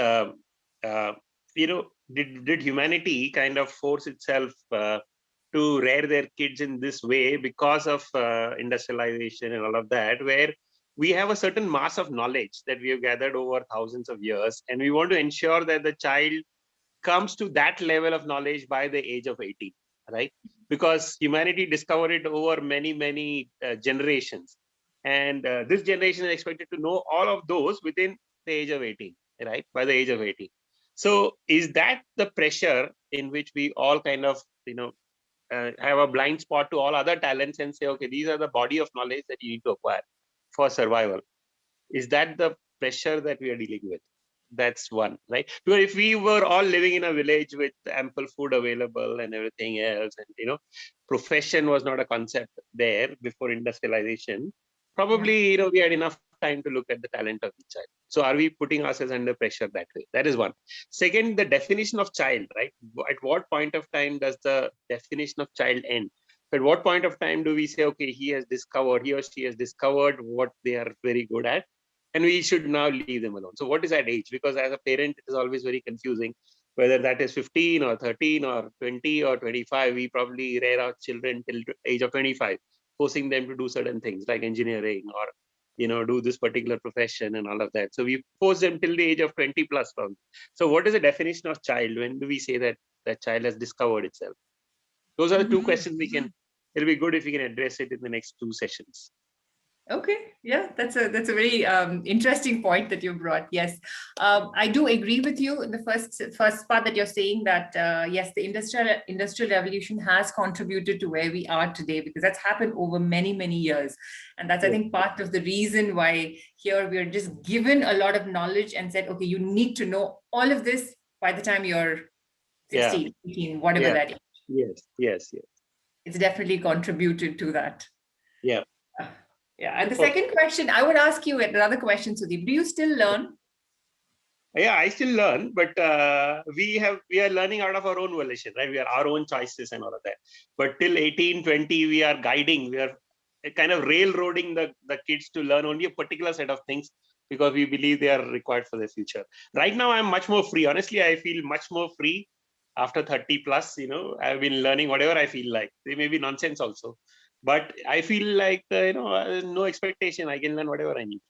did humanity kind of force itself to rear their kids in this way because of industrialization and all of that, where we have a certain mass of knowledge that we have gathered over thousands of years, and we want to ensure that the child comes to that level of knowledge by the age of 18, right? Because humanity discovered it over many generations, and this generation is expected to know all of those within the age of 18, right? By the age of 18. So is that the pressure in which we all kind of have a blind spot to all other talents and say, okay, these are the body of knowledge that you need to acquire for survival? Is that the pressure that we are dealing with? that's one, right? Because if we were all living in a village with ample food available and everything else, and profession was not a concept there before industrialization, probably we had enough time to look at the talent of the child. So are we putting ourselves under pressure that way? That is one. Second, the definition of child, right? At what point of time does the definition of child end? At what point of time do we say, okay, he or she has discovered what they are very good at, and we should now leave them alone? So what is that age? Because as a parent, it is always very confusing whether that is 15 or 13 or 20 or 25. We probably rear our children till age of 25, forcing them to do certain things like engineering or do this particular profession and all of that. So we force them till the age of 20 plus. So what is the definition of child? When do we say that that child has discovered itself? Those are the two questions it'll be good if we can address it in the next 2 sessions. Okay, yeah, that's a very interesting point that you brought. Yes, I do agree with you in the first part that you're saying that yes, the industrial revolution has contributed to where we are today, because that's happened over many years, and that's I think part of the reason why here we are just given a lot of knowledge and said, okay, you need to know all of this by the time you're 16, 18, whatever that is. Yes. It's definitely contributed to that. Yeah. Yeah, and the second question, I would ask you another question, Sudeep. Do you still learn? Yeah, I still learn, but we are learning out of our own volition, right? We are our own choices and all of that. But till 18, 20, we are guiding, we are kind of railroading the kids to learn only a particular set of things because we believe they are required for their future. Right now, I'm much more free. Honestly, I feel much more free after 30 plus. I've been learning whatever I feel like. They may be nonsense also, but I feel like no expectation. I can learn whatever I need.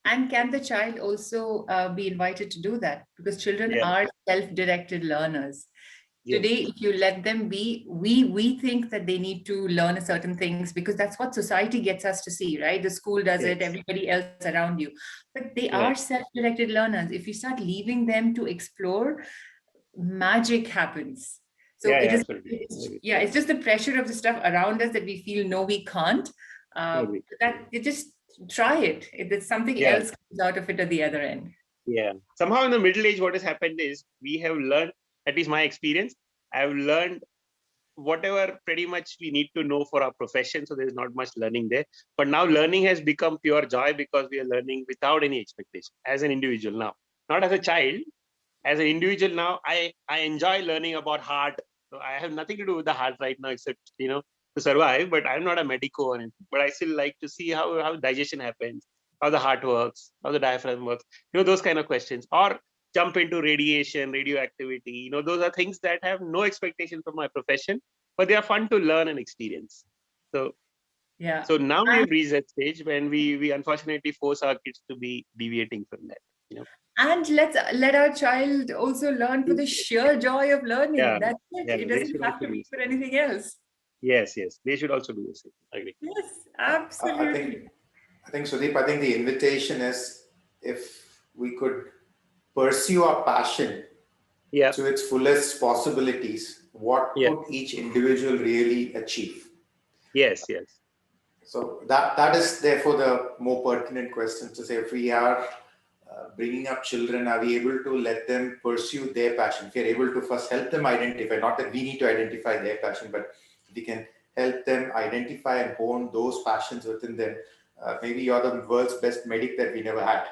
And can the child also be invited to do that? Because children are self-directed learners. Today, if you let them be, we think that they need to learn certain things because that's what society gets us to see, right? The school does it, everybody else around you. But they are self-directed learners. If you start leaving them to explore, magic happens. So it's just the pressure of the stuff around us that we feel no, we can't. That you just try it. There's something else comes out of it at the other end. Yeah. Somehow in the middle age, what has happened is we have learned, at least my experience, I've learned whatever pretty much we need to know for our profession. So there's not much learning there. But now learning has become pure joy because we are learning without any expectation as an individual now. Not as a child, as an individual now, I enjoy learning about heart. So I have nothing to do with the heart right now except, to survive, but I'm not a medico or anything. But I still like to see how digestion happens, how the heart works, how the diaphragm works, those kind of questions. Or jump into radiation, radioactivity. Those are things that have no expectation from my profession, but they are fun to learn and experience. So now we have reached that stage when we unfortunately force our kids to be deviating from that. And let our child also learn for the sheer joy of learning. That's it. It doesn't have to be for anything else. Yes. They should also do the same. I agree. Yes, absolutely. I think, Sudeep, the invitation is if we could pursue our passion to its fullest possibilities, what could each individual really achieve? Yes. So that is therefore the more pertinent question to say, if we are bringing up children, are we able to let them pursue their passion? If we are able to first help them identify, not that we need to identify their passion, but if we can help them identify and hone those passions within them, maybe you're the world's best medic that we never had.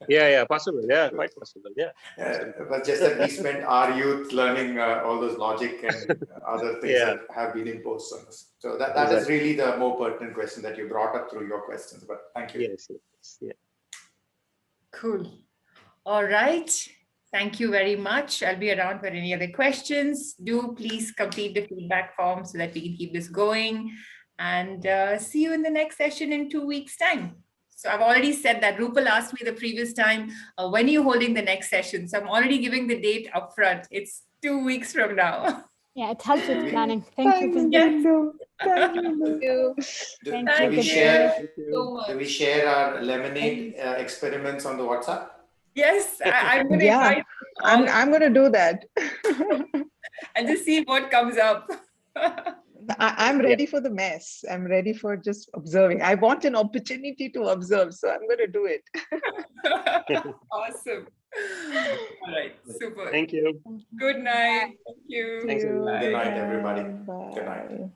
Yeah, possible. Yeah, quite possible. Yeah. But just that we spent our youth learning all those logic and other things that have been imposed on us. So that is really the more pertinent question that you brought up through your questions. But thank you. Yes. Yeah. Cool. All right. Thank you very much. I'll be around for any other questions. Do please complete the feedback form so that we can keep this going. And see you in the next session in 2 weeks' time. So I've already said that. Rupal asked me the previous time, when are you holding the next session? So I'm already giving the date upfront. It's 2 weeks from now. Yeah, it helps with planning. Thank you, Bindhu. Thank you. Do we share our lemonade experiments on the WhatsApp? Yes, I'm going to invite I'm going to do that. and just see what comes up. I'm ready for the mess. I'm ready for just observing. I want an opportunity to observe, so I'm going to do it. Awesome. All right. Super. Thank you. Good night. Thank you. Thanks, everyone. Good night, everybody. Bye. Good night.